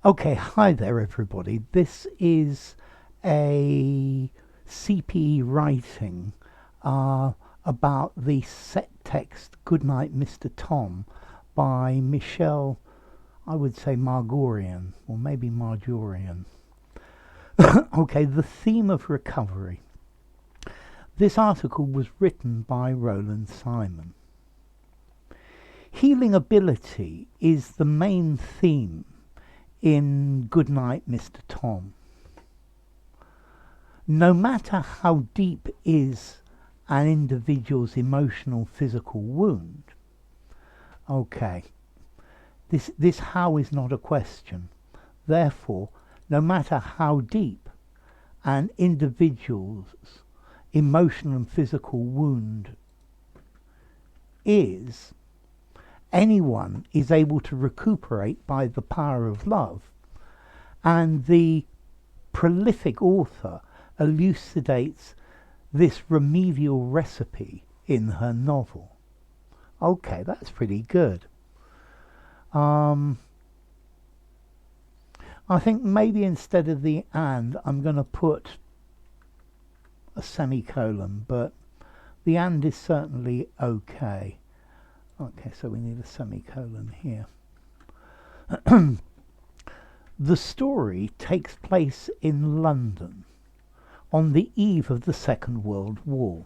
Okay, hi there everybody. This is a CPE writing about the set text Goodnight Mr. Tom by Michelle, I would say Magorian, or maybe Marjorian. Okay, the theme of recovery. This article was written by Roland Simon. Healing ability is the main theme in Goodnight Mr. Tom. No matter how deep is an individual's emotional physical wound, okay, this how is not a question. Therefore, no matter how deep an individual's emotional and physical wound is, anyone is able to recuperate by the power of love, and the prolific author elucidates this remedial recipe in her novel. Okay, that's pretty good. I think maybe instead of the and, I'm going to put a semicolon, but the and is certainly okay. Okay, so we need a semicolon here. The story takes place in London on the eve of the Second World War.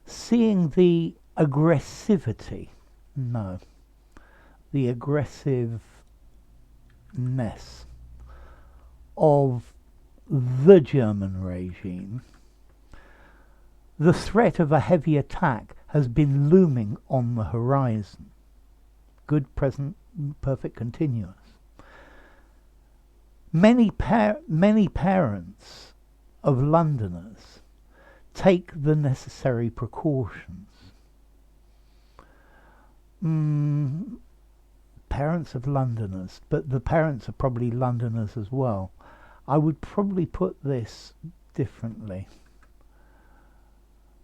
Seeing the aggressivness of the German regime, the threat of a heavy attack has been looming on the horizon. Good, present, perfect, continuous. Many parents of Londoners take the necessary precautions. Parents of Londoners, but the parents are probably Londoners as well. I would probably put this differently.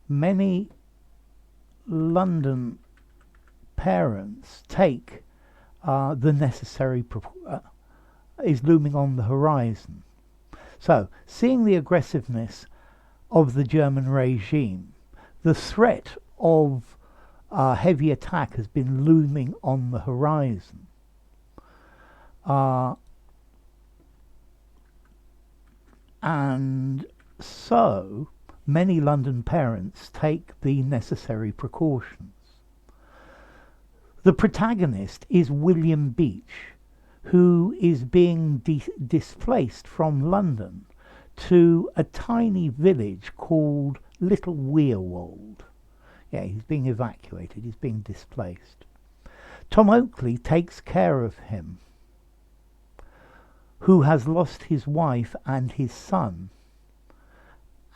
Many London parents take the necessary is looming on the horizon. So, seeing the aggressiveness of the German regime, the threat of heavy attack has been looming on the horizon. And so many London parents take the necessary precautions. The protagonist is William Beech, who is being displaced from London to a tiny village called Little Weirworld. Yeah, he's being evacuated, he's being displaced. Tom Oakley takes care of him, who has lost his wife and his son,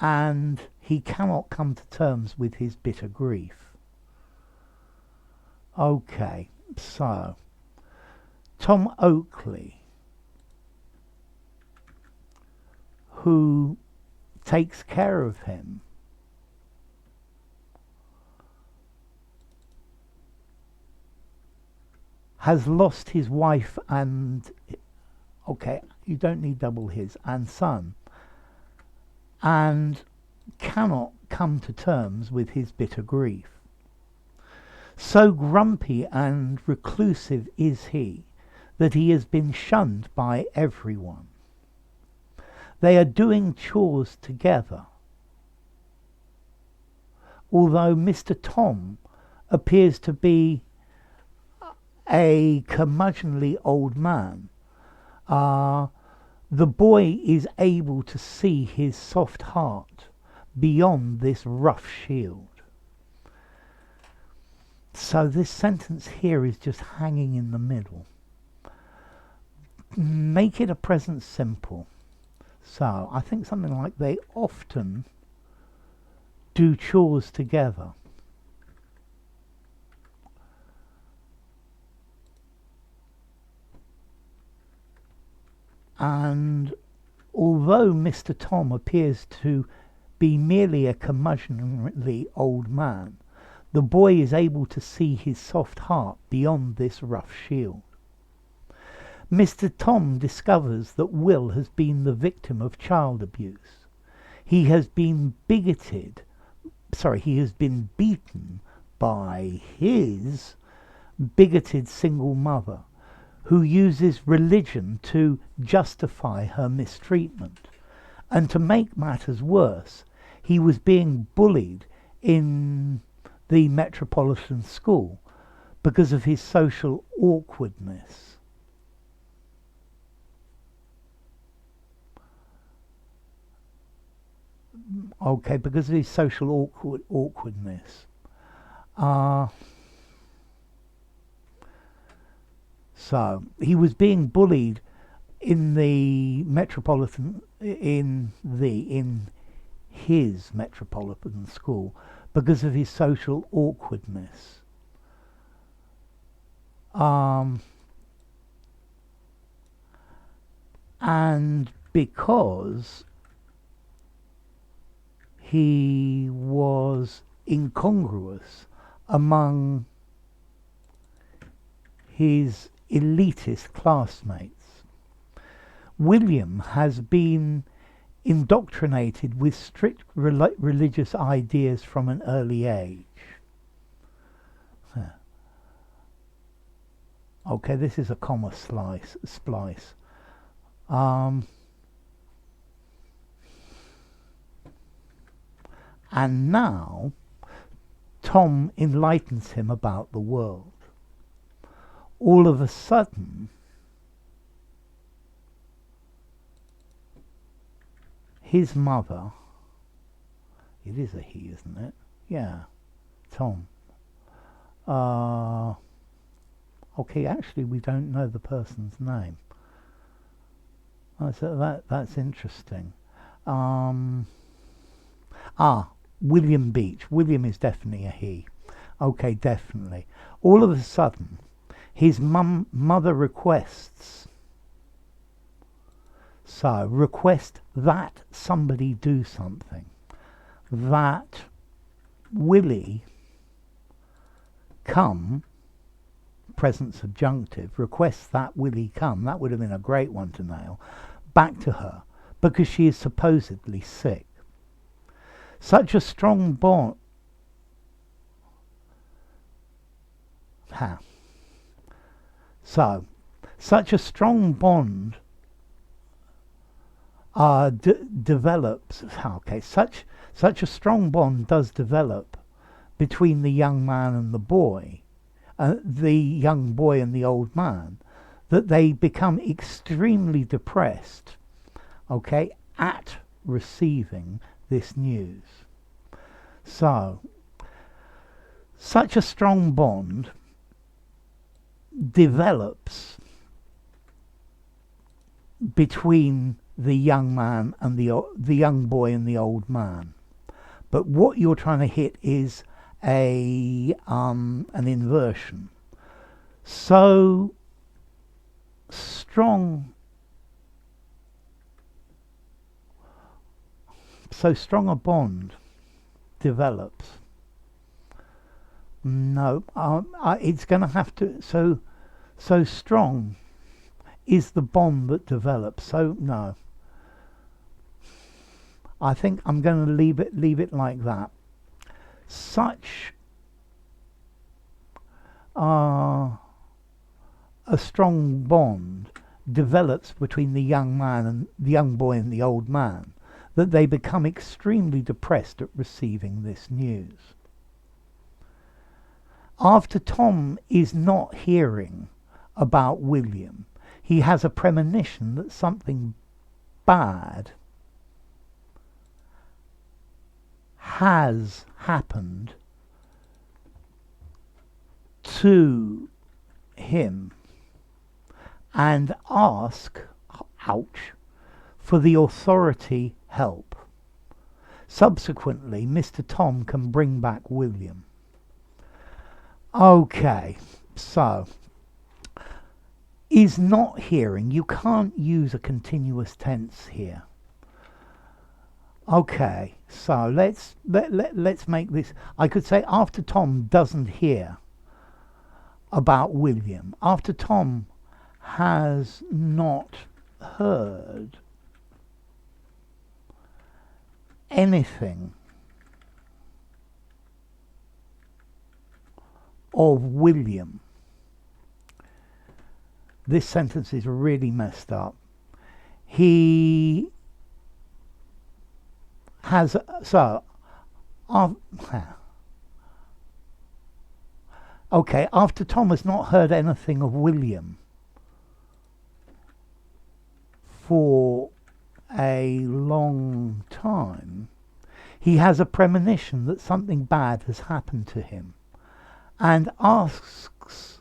and he cannot come to terms with his bitter grief. Okay, so Tom Oakley, who takes care of him, has lost his wife and, okay, you don't need double his, and son, and cannot come to terms with his bitter grief. So grumpy and reclusive is he that he has been shunned by everyone. They are doing chores together. Although Mr. Tom appears to be a curmudgeonly old man, the boy is able to see his soft heart beyond this rough shield. So this sentence here is just hanging in the middle. Make it a present simple. So I think something like they often do chores together. And although Mr. Tom appears to be merely a curmudgeonly old man, the boy is able to see his soft heart beyond this rough shield. Mr. Tom discovers that Will has been the victim of child abuse. He has been beaten by his bigoted single mother, who uses religion to justify her mistreatment. And to make matters worse, he was being bullied in the metropolitan school because of his social awkwardness. Okay, because of his social awkwardness. So he was being bullied in the metropolitan in his metropolitan school because of his social awkwardness. And because he was incongruous among his elitist classmates. William has been indoctrinated with strict religious ideas from an early age. Okay, this is a comma splice. And now Tom enlightens him about the world. All of a sudden, his mother, it is a he, isn't it? Yeah, Tom. Okay, actually we don't know the person's name. So that's interesting. William Beech. William is definitely a he. Okay, definitely. All of a sudden, his mother requests that somebody do something. That Willie come, present subjunctive, requests that Willie come, that would have been a great one to nail, back to her, because she is supposedly sick. Such a strong bond. Such a strong bond develops. Okay, such a strong bond does develop between the young man and the young boy and the old man, that they become extremely depressed. Okay, at receiving this news. So, such a strong bond develops between the young man and the young boy and the old man. But what you're trying to hit is an inversion. So strong a bond develops. No, it's going to have to. So strong is the bond that develops. So no, I think I'm going to leave it like that. Such a strong bond develops between the young man and the young boy and the old man that they become extremely depressed at receiving this news. After Tom is not hearing about William, he has a premonition that something bad has happened to him, and ask, ouch, for the authority help. Subsequently, Mr. Tom can bring back William. Okay, so is not hearing. You can't use a continuous tense here. Okay, so let's make this. I could say after Tom doesn't hear about William, after Tom has not heard anything of William. This sentence is really messed up. He has, okay, after Tom has not heard anything of William for a long time, he has a premonition that something bad has happened to him and asks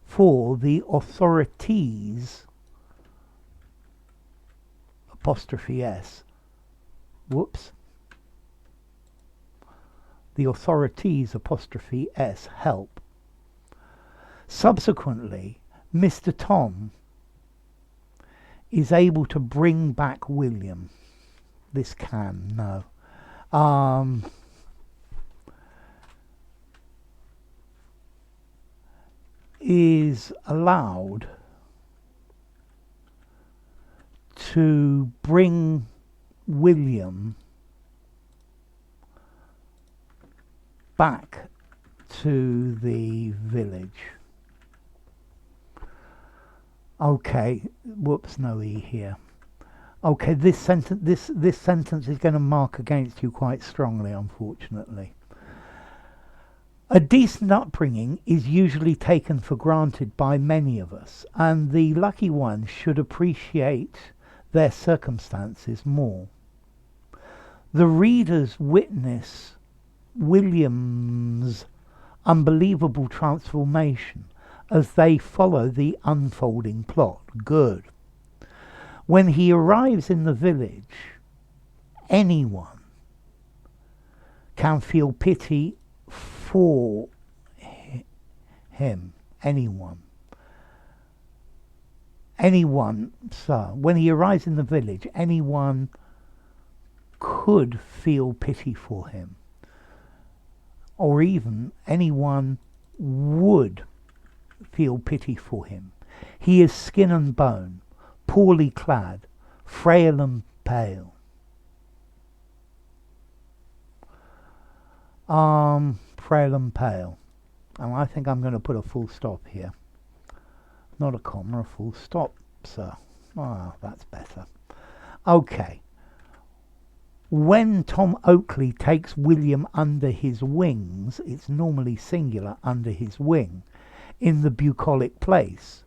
for the authorities, apostrophe S, whoops, the authorities, apostrophe S, help. Subsequently, Mr. Tom is able to bring back William. This can, no. Is allowed to bring William back to the village. Okay, whoops, no E here. Okay, this sentence is going to mark against you quite strongly, unfortunately. A decent upbringing is usually taken for granted by many of us, and the lucky ones should appreciate their circumstances more. The readers witness William's unbelievable transformation as they follow the unfolding plot. Good. When he arrives in the village, anyone can feel pity for him. Anyone, sir. When he arrives in the village, anyone could feel pity for him, or even anyone would feel pity for him. He is skin and bone, poorly clad, frail and pale. Frail and pale. And I think I'm going to put a full stop here. Not a comma, a full stop, sir. Ah, that's better. Okay. When Tom Oakley takes William under his wings, it's normally singular, under his wing, in the bucolic place,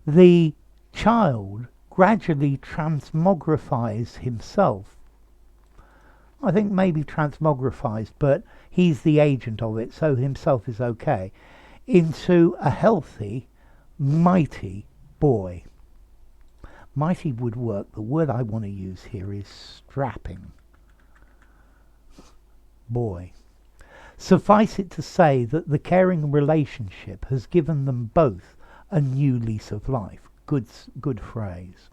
the child gradually transmogrifies himself. I think maybe transmogrifies, but he's the agent of it, so himself is okay, into a healthy, mighty boy. Mighty would work. The word I want to use here is strapping. Boy. Suffice it to say that the caring relationship has given them both a new lease of life. Good phrase.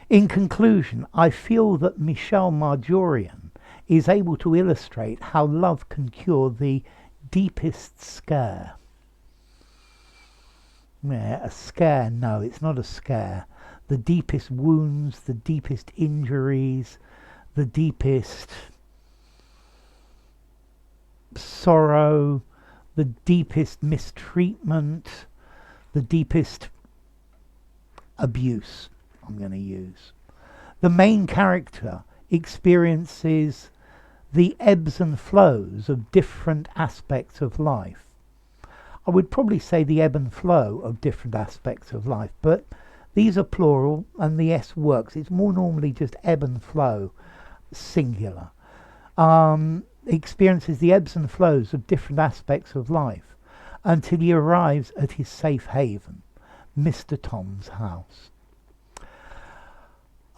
In conclusion, I feel that Michelle Magorian is able to illustrate how love can cure the deepest scare. Yeah, a scare, no, it's not a scare. The deepest wounds, the deepest injuries, the deepest sorrow, the deepest mistreatment, the deepest abuse, I'm going to use. The main character experiences the ebbs and flows of different aspects of life. I would probably say the ebb and flow of different aspects of life, but these are plural and the S works. It's more normally just ebb and flow, singular. Experiences the ebbs and flows of different aspects of life until he arrives at his safe haven, Mr. Tom's house.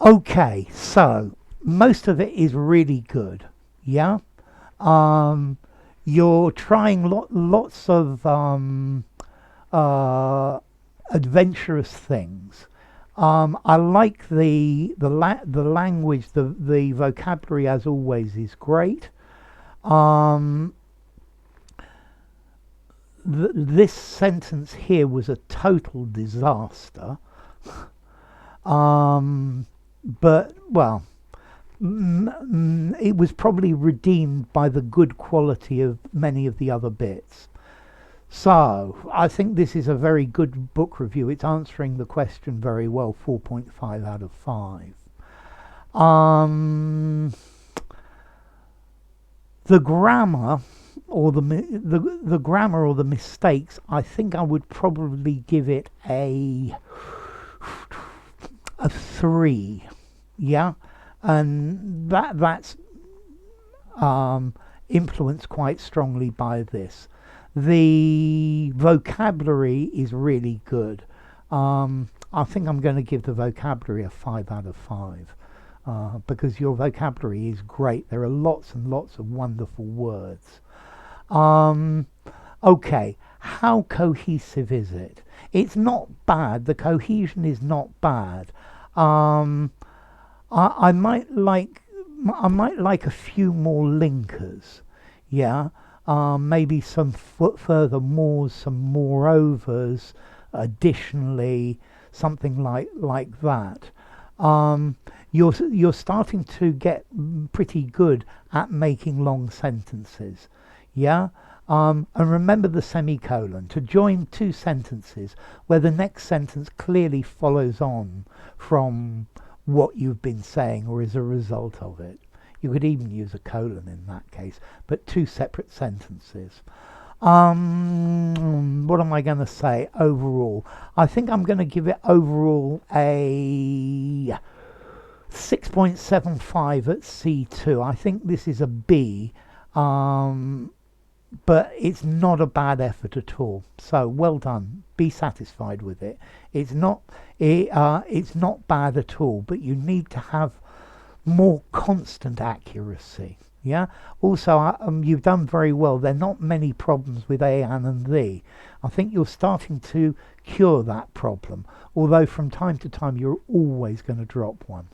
Okay, so most of it is really good, yeah? You're trying lots of adventurous things. I like the language, the vocabulary as always is great. this sentence here was a total disaster. But, well, it was probably redeemed by the good quality of many of the other bits. So, I think this is a very good book review. It's answering the question very well, 4.5 out of 5. The grammar or the grammar or the mistakes, I think I would probably give it a 3. Yeah, and that's influenced quite strongly by this. The vocabulary is really good. I think I'm going to give the vocabulary a 5 out of 5 because your vocabulary is great. There are lots and lots of wonderful words. Okay, how cohesive is it? It's not bad. The cohesion is not bad. I might like a few more linkers. Yeah. Maybe some furthermores, some moreovers, additionally, something like that. You're starting to get pretty good at making long sentences. Yeah. And remember the semicolon to join two sentences where the next sentence clearly follows on from what you've been saying or is a result of it. You could even use a colon in that case, but two separate sentences. What am I going to say overall? I think I'm going to give it overall a 6.75 at C2. I think this is a B, but it's not a bad effort at all. So well done. Be satisfied with it. It's not bad at all, but you need to have more constant accuracy. Yeah. Also, you've done very well. There are not many problems with a, an, and the. I think you're starting to cure that problem. Although from time to time you're always going to drop one.